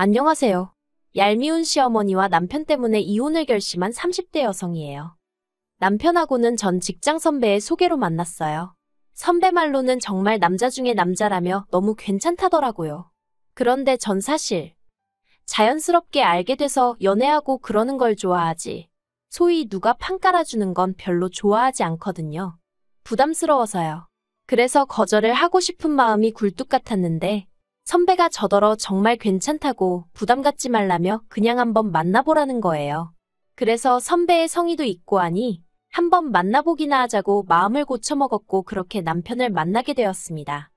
안녕하세요. 얄미운 시어머니와 남편 때문에 이혼을 결심한 30대 여성이에요. 남편하고는 전 직장 선배의 소개로 만났어요. 선배 말로는 정말 남자 중에 남자라며 너무 괜찮다더라고요. 그런데 전 사실 자연스럽게 알게 돼서 연애하고 그러는 걸 좋아하지. 소위 누가 판 깔아주는 건 별로 좋아하지 않거든요. 부담스러워서요. 그래서 거절을 하고 싶은 마음이 굴뚝 같았는데 선배가 저더러 정말 괜찮다고 부담 갖지 말라며 그냥 한번 만나보라는 거예요. 그래서 선배의 성의도 있고 하니 한번 만나보기나 하자고 마음을 고쳐먹었고 그렇게 남편을 만나게 되었습니다.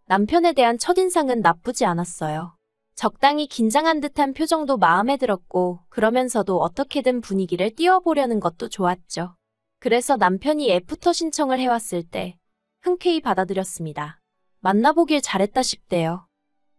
남편에 대한 첫인상은 나쁘지 않았어요. 적당히 긴장한 듯한 표정도 마음에 들었고 그러면서도 어떻게든 분위기를 띄워보려는 것도 좋았죠. 그래서 남편이 애프터 신청을 해왔을 때 흔쾌히 받아들였습니다. 만나보길 잘했다 싶대요.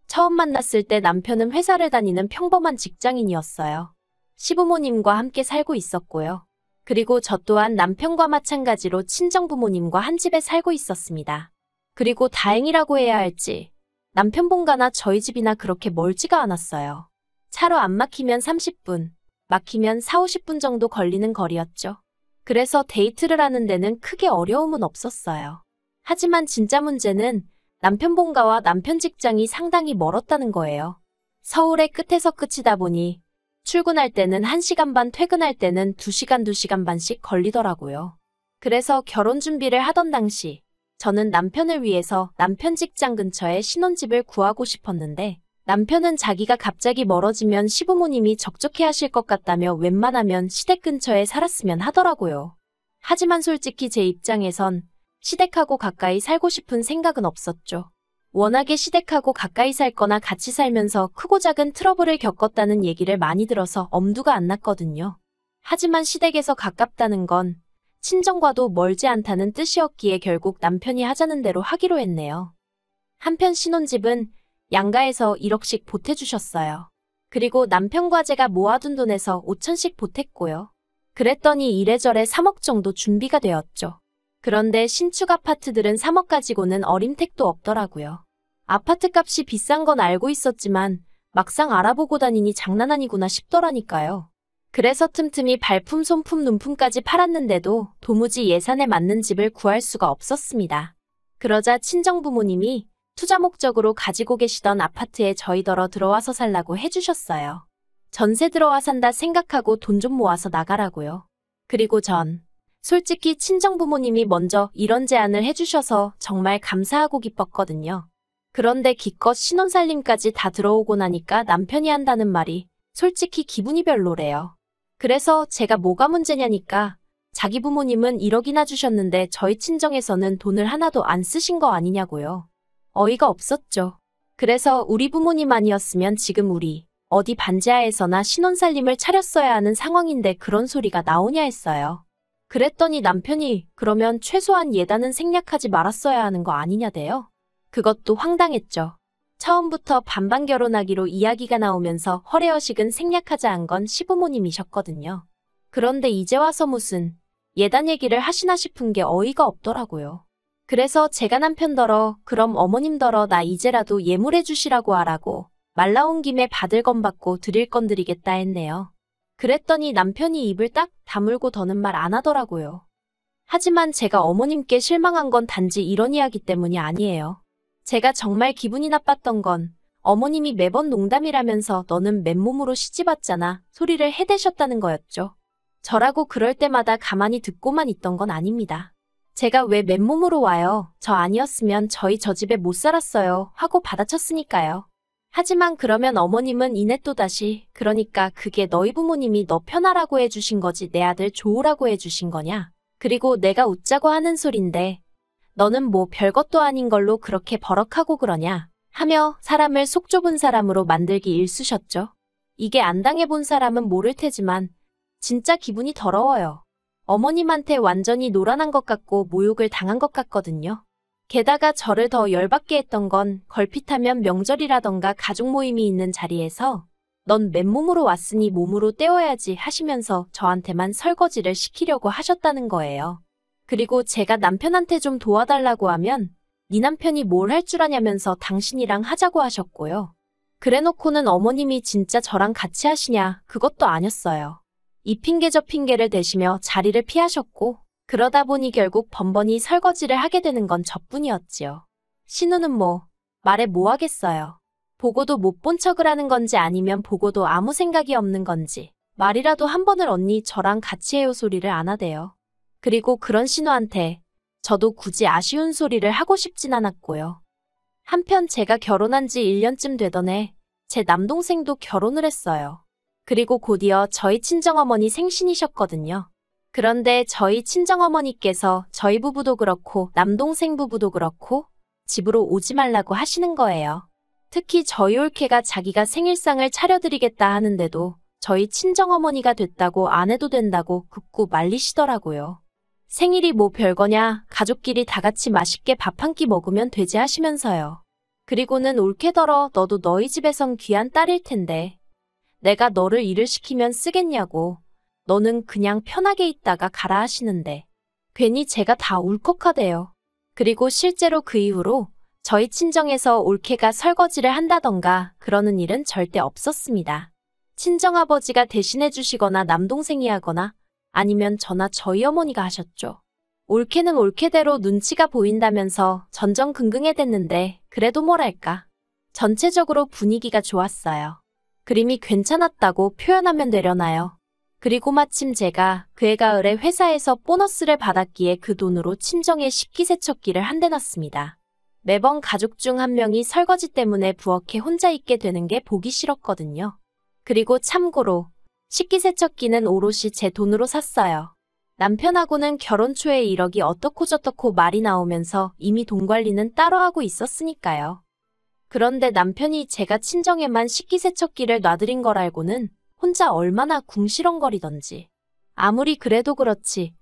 처음 만났을 때 남편은 회사를 다니는 평범한 직장인이었어요. 시부모님과 함께 살고 있었고요. 그리고 저 또한 남편과 마찬가지로 친정부모님과 한 집에 살고 있었습니다. 그리고 다행이라고 해야 할지 남편 본가나 저희 집이나 그렇게 멀지가 않았어요. 차로 안 막히면 30분, 막히면 4, 50분 정도 걸리는 거리였죠. 그래서 데이트를 하는 데는 크게 어려움은 없었어요. 하지만 진짜 문제는 남편 본가와 남편 직장이 상당히 멀었다는 거예요. 서울의 끝에서 끝이다 보니 출근할 때는 1시간 반, 퇴근할 때는 2시간, 2시간 반씩 걸리더라고요. 그래서 결혼 준비를 하던 당시 저는 남편을 위해서 남편 직장 근처에 신혼집을 구하고 싶었는데 남편은 자기가 갑자기 멀어지면 시부모님이 적적해 하실 것 같다며 웬만하면 시댁 근처에 살았으면 하더라고요. 하지만 솔직히 제 입장에선 시댁하고 가까이 살고 싶은 생각은 없었죠. 워낙에 시댁하고 가까이 살거나 같이 살면서 크고 작은 트러블을 겪었다는 얘기를 많이 들어서 엄두가 안 났거든요. 하지만 시댁에서 가깝다는 건 친정과도 멀지 않다는 뜻이었기에 결국 남편이 하자는 대로 하기로 했네요. 한편 신혼집은 양가에서 1억씩 보태주셨어요. 그리고 남편과 제가 모아둔 돈에서 5천씩 보탰고요. 그랬더니 이래저래 3억 정도 준비가 되었죠. 그런데 신축 아파트들은 3억 가지고는 어림택도 없더라고요. 아파트 값이 비싼 건 알고 있었지만 막상 알아보고 다니니 장난 아니구나 싶더라니까요. 그래서 틈틈이 발품, 손품, 눈품까지 팔았는데도 도무지 예산에 맞는 집을 구할 수가 없었습니다. 그러자 친정부모님이 투자 목적으로 가지고 계시던 아파트에 저희더러 들어와서 살라고 해주셨어요. 전세 들어와 산다 생각하고 돈 좀 모아서 나가라고요. 그리고 전 솔직히 친정부모님이 먼저 이런 제안을 해주셔서 정말 감사하고 기뻤거든요. 그런데 기껏 신혼살림까지 다 들어오고 나니까 남편이 한다는 말이 솔직히 기분이 별로래요. 그래서 제가 뭐가 문제냐니까 자기 부모님은 1억이나 주셨는데 저희 친정에서는 돈을 하나도 안 쓰신 거 아니냐고요. 어이가 없었죠. 그래서 우리 부모님 아니었으면 지금 우리 어디 반지하에서나 신혼살림을 차렸어야 하는 상황인데 그런 소리가 나오냐 했어요. 그랬더니 남편이 그러면 최소한 예단은 생략하지 말았어야 하는 거 아니냐대요. 그것도 황당했죠. 처음부터 반반 결혼하기로 이야기가 나오면서 허례허식은 생략하자 한 건 시부모님이셨거든요. 그런데 이제 와서 무슨 예단 얘기를 하시나 싶은 게 어이가 없더라고요. 그래서 제가 남편더러 그럼 어머님더러 나 이제라도 예물해 주시라고 하라고 말 나온 김에 받을 건 받고 드릴 건 드리겠다 했네요. 그랬더니 남편이 입을 딱 다물고 더는 말 안 하더라고요. 하지만 제가 어머님께 실망한 건 단지 이런 이야기 때문이 아니에요. 제가 정말 기분이 나빴던 건 어머님이 매번 농담이라면서 너는 맨몸으로 시집왔잖아 소리를 해대셨다는 거였죠. 저라고 그럴 때마다 가만히 듣고만 있던 건 아닙니다. 제가 왜 맨몸으로 와요? 저 아니었으면 저희 저 집에 못 살았어요 하고 받아쳤으니까요. 하지만 그러면 어머님은 이내 또다시 그러니까 그게 너희 부모님이 너 편하라고 해주신 거지 내 아들 좋으라고 해주신 거냐? 그리고 내가 웃자고 하는 소린데 너는 뭐 별것도 아닌 걸로 그렇게 버럭하고 그러냐? 하며 사람을 속 좁은 사람으로 만들기 일쑤셨죠. 이게 안 당해본 사람은 모를 테지만 진짜 기분이 더러워요. 어머님한테 완전히 노란한 것 같고 모욕을 당한 것 같거든요. 게다가 저를 더 열받게 했던 건 걸핏하면 명절이라던가 가족 모임이 있는 자리에서 넌 맨몸으로 왔으니 몸으로 때워야지 하시면서 저한테만 설거지를 시키려고 하셨다는 거예요. 그리고 제가 남편한테 좀 도와달라고 하면 네 남편이 뭘 할 줄 아냐면서 당신이랑 하자고 하셨고요. 그래놓고는 어머님이 진짜 저랑 같이 하시냐, 그것도 아니었어요. 이 핑계 저 핑계를 대시며 자리를 피하셨고, 그러다 보니 결국 번번이 설거지를 하게 되는 건 저뿐이었지요. 신우는 말해 뭐 하겠어요. 보고도 못 본 척을 하는 건지 아니면 보고도 아무 생각이 없는 건지 말이라도 한 번을 언니 저랑 같이 해요 소리를 안 하대요. 그리고 그런 신우한테 저도 굳이 아쉬운 소리를 하고 싶진 않았고요. 한편 제가 결혼한 지 1년쯤 되던 해 제 남동생도 결혼을 했어요. 그리고 곧이어 저희 친정어머니 생신이셨거든요. 그런데 저희 친정어머니께서 저희 부부도 그렇고 남동생 부부도 그렇고 집으로 오지 말라고 하시는 거예요. 특히 저희 올케가 자기가 생일상을 차려드리겠다 하는데도 저희 친정어머니가 됐다고 안 해도 된다고 극구 말리시더라고요. 생일이 뭐 별거냐, 가족끼리 다 같이 맛있게 밥 한 끼 먹으면 되지 하시면서요. 그리고는 올케더러 너도 너희 집에선 귀한 딸일 텐데 내가 너를 일을 시키면 쓰겠냐고, 너는 그냥 편하게 있다가 가라 하시는데 괜히 제가 다 울컥하대요. 그리고 실제로 그 이후로 저희 친정에서 올케가 설거지를 한다던가 그러는 일은 절대 없었습니다. 친정아버지가 대신해 주시거나 남동생이 하거나 아니면 저나 저희 어머니가 하셨죠. 올케는 올케대로 눈치가 보인다면서 전전긍긍해댔는데 그래도 뭐랄까. 전체적으로 분위기가 좋았어요. 그림이 괜찮았다고 표현하면 되려나요. 그리고 마침 제가 그해 가을에 회사에서 보너스를 받았기에 그 돈으로 친정에 식기세척기를 한 대 놨습니다. 매번 가족 중 한 명이 설거지 때문에 부엌에 혼자 있게 되는 게 보기 싫었거든요. 그리고 참고로 식기세척기는 오롯이 제 돈으로 샀어요. 남편하고는 결혼 초에 1억이 어떻고 저떻고 말이 나오면서 이미 돈 관리는 따로 하고 있었으니까요. 그런데 남편이 제가 친정에만 식기세척기를 놔드린 걸 알고는 혼자 얼마나 궁시렁거리던지. 아무리 그래도 그렇지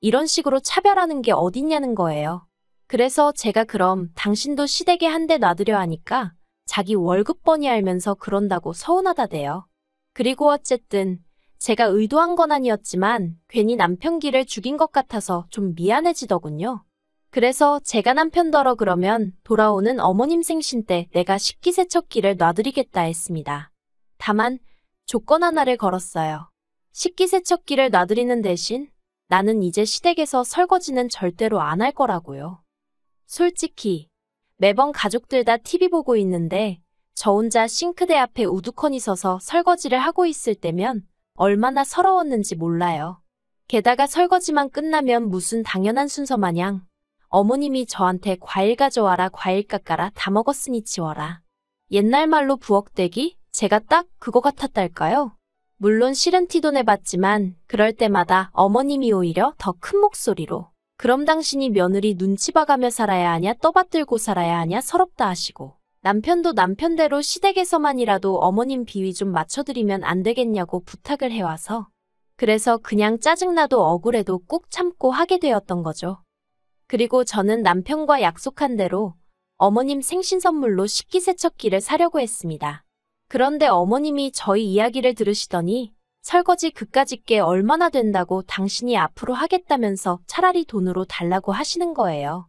이런 식으로 차별하는 게 어딨냐는 거예요. 그래서 제가 그럼 당신도 시댁에 한 대 놔두려 하니까 자기 월급 뻔히 알면서 그런다고 서운하다대요. 그리고 어쨌든 제가 의도한 건 아니었지만 괜히 남편 기를 죽인 것 같아서 좀 미안해지더군요. 그래서 제가 남편더러 그러면 돌아오는 어머님 생신 때 내가 식기세척기를 놔드리겠다 했습니다. 다만 조건 하나를 걸었어요. 식기세척기를 놔드리는 대신 나는 이제 시댁에서 설거지는 절대로 안 할 거라고요. 솔직히 매번 가족들 다 TV 보고 있는데 저 혼자 싱크대 앞에 우두커니 서서 설거지를 하고 있을 때면 얼마나 서러웠는지 몰라요. 게다가 설거지만 끝나면 무슨 당연한 순서 마냥 어머님이 저한테 과일 가져와라, 과일 깎아라, 다 먹었으니 치워라. 옛날 말로 부엌대기? 제가 딱 그거 같았달까요? 물론 싫은 티도 내봤지만 그럴 때마다 어머님이 오히려 더 큰 목소리로 그럼 당신이 며느리 눈치 봐가며 살아야 하냐, 떠받들고 살아야 하냐, 서럽다 하시고 남편도 남편대로 시댁에서만이라도 어머님 비위 좀 맞춰드리면 안 되겠냐고 부탁을 해와서 그래서 그냥 짜증나도 억울해도 꾹 참고 하게 되었던 거죠. 그리고 저는 남편과 약속한 대로 어머님 생신 선물로 식기세척기를 사려고 했습니다. 그런데 어머님이 저희 이야기를 들으시더니 설거지 그까짓 게 얼마나 된다고 당신이 앞으로 하겠다면서 차라리 돈으로 달라고 하시는 거예요.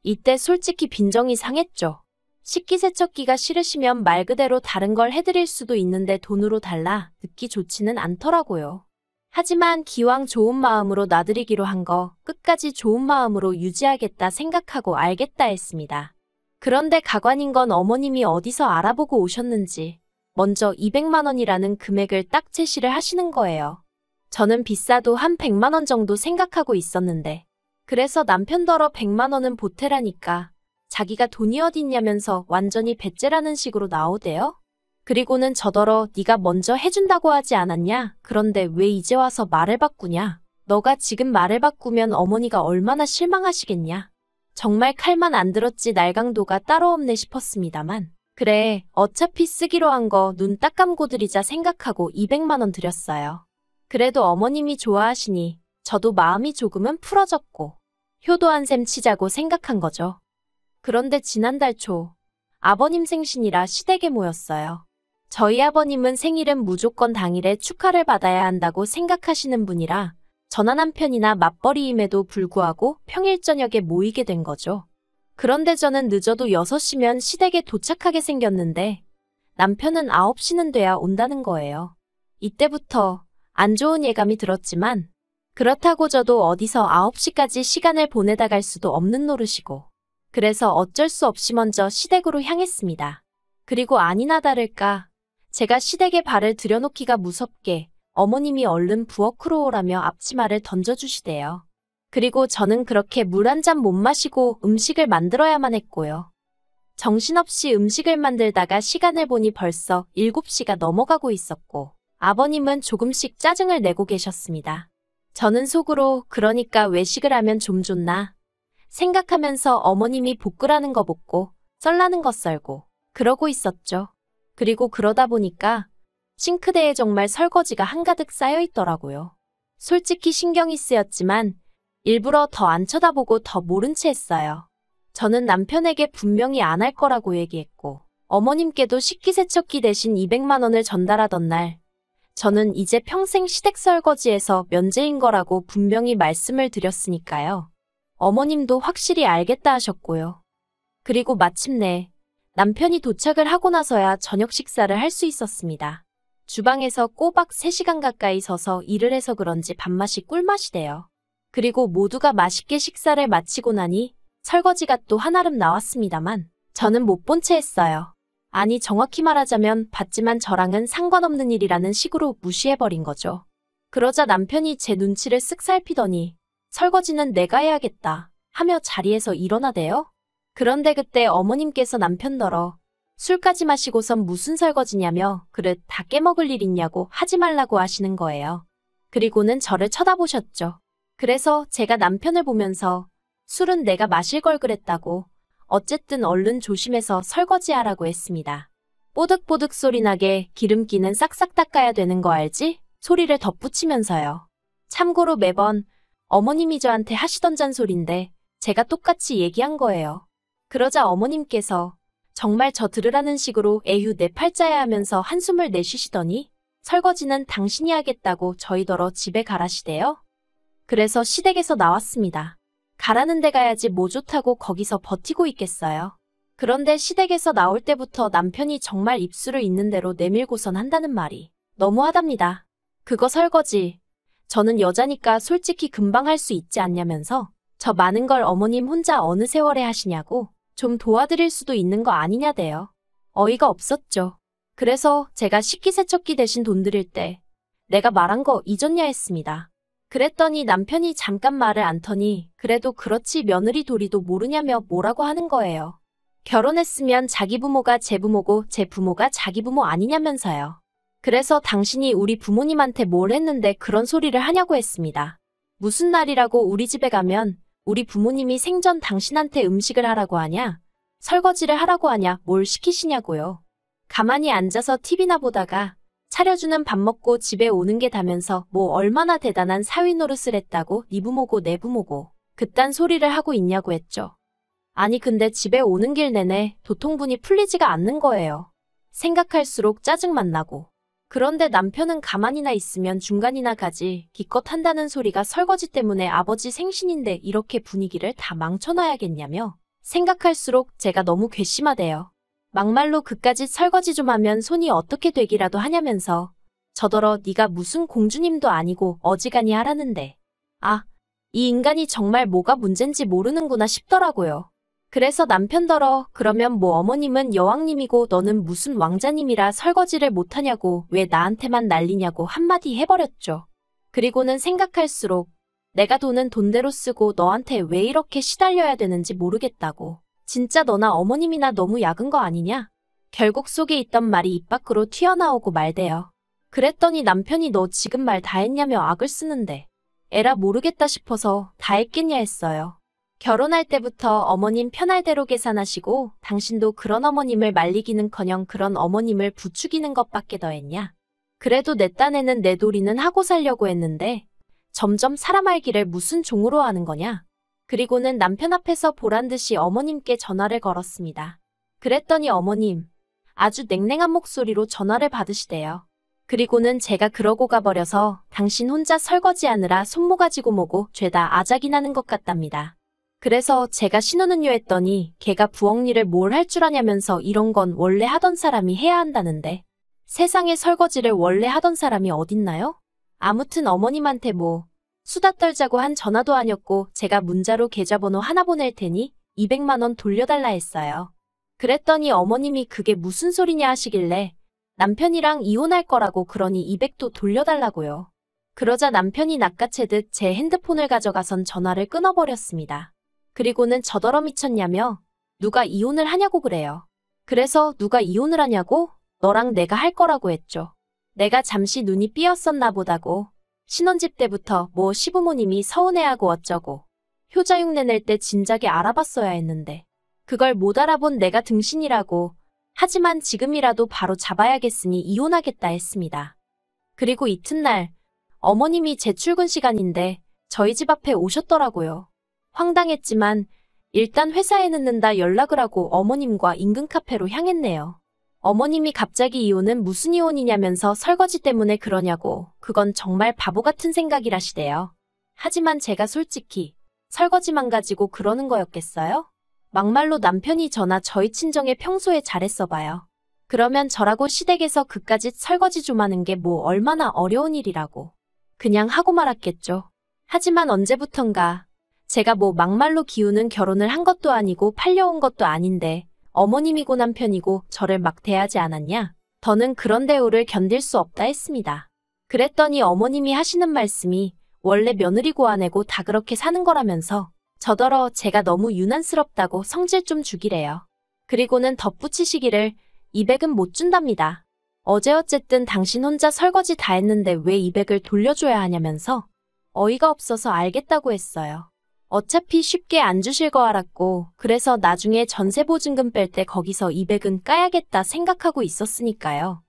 이때 솔직히 빈정이 상했죠. 식기세척기가 싫으시면 말 그대로 다른 걸 해드릴 수도 있는데 돈으로 달라 듣기 좋지는 않더라고요. 하지만 기왕 좋은 마음으로 놔드리기로 한 거 끝까지 좋은 마음으로 유지하겠다 생각하고 알겠다 했습니다. 그런데 가관인 건 어머님이 어디서 알아보고 오셨는지 먼저 200만 원이라는 금액을 딱 제시를 하시는 거예요. 저는 비싸도 한 100만 원 정도 생각하고 있었는데 그래서 남편더러 100만 원은 보태라니까 자기가 돈이 어딨냐면서 완전히 배째라는 식으로 나오대요. 그리고는 저더러 네가 먼저 해준다고 하지 않았냐? 그런데 왜 이제 와서 말을 바꾸냐? 너가 지금 말을 바꾸면 어머니가 얼마나 실망하시겠냐? 정말 칼만 안 들었지 날강도가 따로 없네 싶었습니다만 그래 어차피 쓰기로 한 거 눈 딱 감고 드리자 생각하고 200만 원 드렸어요. 그래도 어머님이 좋아하시니 저도 마음이 조금은 풀어졌고 효도한 셈 치자고 생각한 거죠. 그런데 지난달 초 아버님 생신이라 시댁에 모였어요. 저희 아버님은 생일은 무조건 당일에 축하를 받아야 한다고 생각하시는 분이라 저나 남편이나 맞벌이임에도 불구하고 평일 저녁에 모이게 된 거죠. 그런데 저는 늦어도 6시면 시댁에 도착하게 생겼는데 남편은 9시는 돼야 온다는 거예요. 이때부터 안 좋은 예감이 들었지만 그렇다고 저도 어디서 9시까지 시간을 보내다 갈 수도 없는 노릇이고 그래서 어쩔 수 없이 먼저 시댁으로 향했습니다. 그리고 아니나 다를까 제가 시댁에 발을 들여놓기가 무섭게 어머님이 얼른 부엌으로 오라며 앞치마를 던져주시대요. 그리고 저는 그렇게 물 한 잔 못 마시고 음식을 만들어야만 했고요. 정신없이 음식을 만들다가 시간을 보니 벌써 7시가 넘어가고 있었고 아버님은 조금씩 짜증을 내고 계셨습니다. 저는 속으로 그러니까 외식을 하면 좀 좋나 생각하면서 어머님이 볶으라는 거 볶고 썰라는 거 썰고 그러고 있었죠. 그리고 그러다 보니까 싱크대에 정말 설거지가 한가득 쌓여 있더라고요. 솔직히 신경이 쓰였지만 일부러 더 안 쳐다보고 더 모른 채 했어요. 저는 남편에게 분명히 안 할 거라고 얘기했고 어머님께도 식기세척기 대신 200만 원을 전달하던 날 저는 이제 평생 시댁 설거지에서 면제인 거라고 분명히 말씀을 드렸으니까요. 어머님도 확실히 알겠다 하셨고요. 그리고 마침내 남편이 도착을 하고 나서야 저녁 식사를 할 수 있었습니다. 주방에서 꼬박 3시간 가까이 서서 일을 해서 그런지 밥맛이 꿀맛이대요. 그리고 모두가 맛있게 식사를 마치고 나니 설거지가 또 한아름 나왔습니다만 저는 못 본 채 했어요. 아니 정확히 말하자면 봤지만 저랑은 상관없는 일이라는 식으로 무시해버린 거죠. 그러자 남편이 제 눈치를 쓱 살피더니 설거지는 내가 해야겠다 하며 자리에서 일어나대요. 그런데 그때 어머님께서 남편더러 술까지 마시고선 무슨 설거지냐며 그릇 다 깨먹을 일 있냐고 하지 말라고 하시는 거예요. 그리고는 저를 쳐다보셨죠. 그래서 제가 남편을 보면서 술은 내가 마실 걸 그랬다고 어쨌든 얼른 조심해서 설거지하라고 했습니다. 뽀득뽀득 소리 나게 기름기는 싹싹 닦아야 되는 거 알지? 소리를 덧붙이면서요. 참고로 매번 어머님이 저한테 하시던 잔소리인데 제가 똑같이 얘기한 거예요. 그러자 어머님께서 정말 저 들으라는 식으로 에휴 내 팔자야 하면서 한숨을 내쉬시더니 설거지는 당신이 하겠다고 저희더러 집에 가라시대요. 그래서 시댁에서 나왔습니다. 가라는 데 가야지 뭐 좋다고 거기서 버티고 있겠어요. 그런데 시댁에서 나올 때부터 남편이 정말 입술을 있는 대로 내밀고선 한다는 말이 너무하답니다. 그거 설거지. 저는 여자니까 솔직히 금방 할 수 있지 않냐면서 저 많은 걸 어머님 혼자 어느 세월에 하시냐고 좀 도와드릴 수도 있는 거 아니냐대요. 어이가 없었죠. 그래서 제가 식기세척기 대신 돈 드릴 때 내가 말한 거 잊었냐 했습니다. 그랬더니 남편이 잠깐 말을 안 터니 그래도 그렇지 며느리 도리도 모르냐며 뭐라고 하는 거예요. 결혼했으면 자기 부모가 제 부모고 제 부모가 자기 부모 아니냐면서요. 그래서 당신이 우리 부모님한테 뭘 했는데 그런 소리를 하냐고 했습니다. 무슨 날이라고 우리 집에 가면 우리 부모님이 생전 당신한테 음식을 하라고 하냐? 설거지를 하라고 하냐? 뭘 시키시냐고요. 가만히 앉아서 TV나 보다가 차려주는 밥 먹고 집에 오는 게 다면서 뭐 얼마나 대단한 사위 노릇을 했다고 네 부모고 내 부모고 그딴 소리를 하고 있냐고 했죠. 아니 근데 집에 오는 길 내내 도통분이 풀리지가 않는 거예요. 생각할수록 짜증만 나고. 그런데 남편은 가만히나 있으면 중간이나 가지 기껏 한다는 소리가 설거지 때문에 아버지 생신인데 이렇게 분위기를 다 망쳐놔야겠냐며 생각할수록 제가 너무 괘씸하대요. 막말로 그까짓 설거지 좀 하면 손이 어떻게 되기라도 하냐면서 저더러 네가 무슨 공주님도 아니고 어지간히 하라는데 아, 이 인간이 정말 뭐가 문젠지 모르는구나 싶더라고요. 그래서 남편더러 그러면 뭐 어머님은 여왕님이고 너는 무슨 왕자님이라 설거지를 못하냐고 왜 나한테만 난리냐고 한마디 해버렸죠. 그리고는 생각할수록 내가 돈은 돈대로 쓰고 너한테 왜 이렇게 시달려야 되는지 모르겠다고. 진짜 너나 어머님이나 너무 약은 거 아니냐? 결국 속에 있던 말이 입 밖으로 튀어나오고 말대요. 그랬더니 남편이 너 지금 말 다 했냐며 악을 쓰는데 에라 모르겠다 싶어서 다 했겠냐 했어요. 결혼할 때부터 어머님 편할 대로 계산하시고 당신도 그런 어머님을 말리기는커녕 그런 어머님을 부추기는 것밖에 더 했냐? 그래도 내 딴에는 내 도리는 하고 살려고 했는데 점점 사람 알기를 무슨 종으로 하는 거냐? 그리고는 남편 앞에서 보란듯이 어머님께 전화를 걸었습니다. 그랬더니 어머님 아주 냉랭한 목소리로 전화를 받으시대요. 그리고는 제가 그러고 가버려서 당신 혼자 설거지하느라 손모가지고 뭐고 죄다 아작이 나는 것 같답니다. 그래서 제가 신혼은요 했더니 걔가 부엌 일을 뭘 할 줄 아냐면서 이런 건 원래 하던 사람이 해야 한다는데 세상에 설거지를 원래 하던 사람이 어딨나요? 아무튼 어머님한테 뭐 수다 떨자고 한 전화도 아니었고 제가 문자로 계좌번호 하나 보낼 테니 200만 원 돌려달라 했어요. 그랬더니 어머님이 그게 무슨 소리냐 하시길래 남편이랑 이혼할 거라고 그러니 200도 돌려달라고요. 그러자 남편이 낚아채듯 제 핸드폰을 가져가선 전화를 끊어버렸습니다. 그리고는 저더러 미쳤냐며 누가 이혼을 하냐고 그래요. 그래서 누가 이혼을 하냐고? 너랑 내가 할 거라고 했죠. 내가 잠시 눈이 삐었었나 보다고. 신혼집 때부터 뭐 시부모님이 서운해하고 어쩌고. 효자육 내낼 때 진작에 알아봤어야 했는데. 그걸 못 알아본 내가 등신이라고. 하지만 지금이라도 바로 잡아야겠으니 이혼하겠다 했습니다. 그리고 이튿날 어머님이 제 출근 시간인데 저희 집 앞에 오셨더라고요. 황당했지만 일단 회사에 늦는다 연락을 하고 어머님과 인근 카페로 향했네요. 어머님이 갑자기 이혼은 무슨 이혼이냐면서 설거지 때문에 그러냐고. 그건 정말 바보 같은 생각이라시대요. 하지만 제가 솔직히 설거지만 가지고 그러는 거였겠어요? 막말로 남편이 저나 저희 친정에 평소에 잘했어 봐요. 그러면 저라고 시댁에서 그까짓 설거지 좀 하는 게 뭐 얼마나 어려운 일이라고. 그냥 하고 말았겠죠. 하지만 언제부턴가 제가 뭐 막말로 기우는 결혼을 한 것도 아니고 팔려온 것도 아닌데 어머님이고 남편이고 저를 막 대하지 않았냐? 더는 그런 대우를 견딜 수 없다 했습니다. 그랬더니 어머님이 하시는 말씀이 원래 며느리 고아내고 다 그렇게 사는 거라면서 저더러 제가 너무 유난스럽다고 성질 좀 주기래요. 그리고는 덧붙이시기를 200은 못 준답니다. 어제 어쨌든 당신 혼자 설거지 다 했는데 왜 200을 돌려줘야 하냐면서 어이가 없어서 알겠다고 했어요. 어차피 쉽게 안 주실 거 알았고 그래서 나중에 전세보증금 뺄 때 거기서 200은 까야겠다 생각하고 있었으니까요.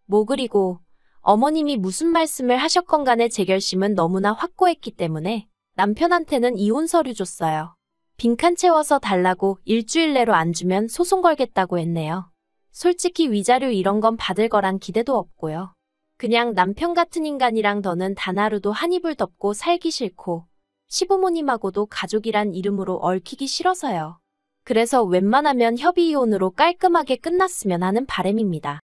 뭐 그리고 어머님이 무슨 말씀을 하셨건 간에 제 결심은 너무나 확고했기 때문에 남편한테는 이혼 서류 줬어요. 빈칸 채워서 달라고 일주일 내로 안 주면 소송 걸겠다고 했네요. 솔직히 위자료 이런 건 받을 거란 기대도 없고요. 그냥 남편 같은 인간이랑 더는 단 하루도 한 이불 덮고 살기 싫고 시부모님하고도 가족이란 이름으로 얽히기 싫어서요. 그래서 웬만하면 협의 이혼으로 깔끔하게 끝났으면 하는 바람입니다.